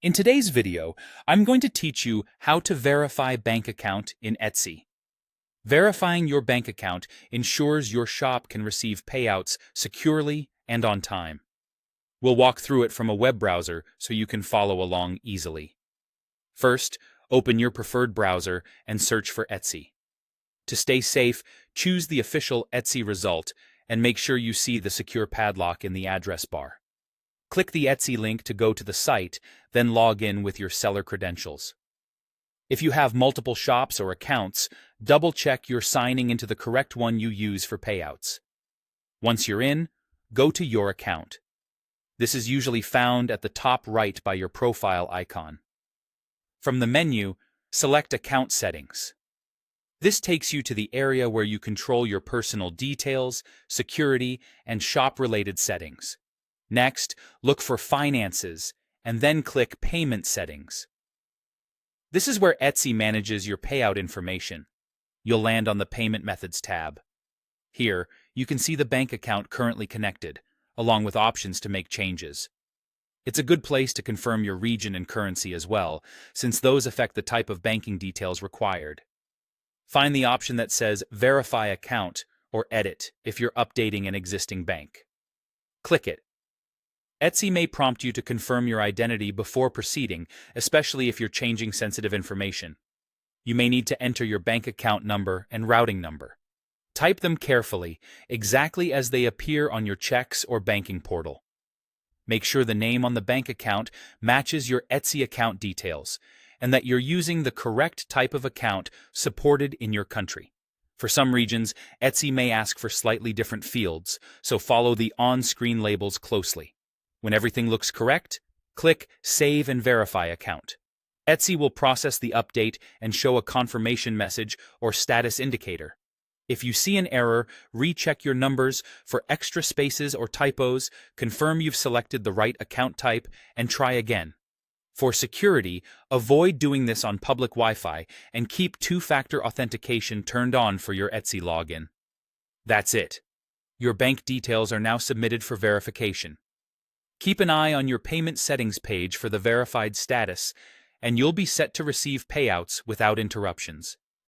In today's video, I'm going to teach you how to verify bank account in Etsy. Verifying your bank account ensures your shop can receive payouts securely and on time. We'll walk through it from a web browser so you can follow along easily. First, open your preferred browser and search for Etsy. To stay safe, choose the official Etsy result and make sure you see the secure padlock in the address bar. Click the Etsy link to go to the site, then log in with your seller credentials. If you have multiple shops or accounts, double-check you're signing into the correct one you use for payouts. Once you're in, go to your account. This is usually found at the top right by your profile icon. From the menu, select Account Settings. This takes you to the area where you control your personal details, security, and shop-related settings. Next, look for Finances, and then click Payment Settings. This is where Etsy manages your payout information. You'll land on the Payment Methods tab. Here, you can see the bank account currently connected, along with options to make changes. It's a good place to confirm your region and currency as well, since those affect the type of banking details required. Find the option that says Verify Account or Edit if you're updating an existing bank. Click it. Etsy may prompt you to confirm your identity before proceeding, especially if you're changing sensitive information. You may need to enter your bank account number and routing number. Type them carefully, exactly as they appear on your checks or banking portal. Make sure the name on the bank account matches your Etsy account details, and that you're using the correct type of account supported in your country. For some regions, Etsy may ask for slightly different fields, so follow the on-screen labels closely. When everything looks correct, click Save and Verify Account. Etsy will process the update and show a confirmation message or status indicator. If you see an error, recheck your numbers for extra spaces or typos, confirm you've selected the right account type, and try again. For security, avoid doing this on public Wi-Fi and keep two-factor authentication turned on for your Etsy login. That's it. Your bank details are now submitted for verification. Keep an eye on your payment settings page for the verified status, and you'll be set to receive payouts without interruptions.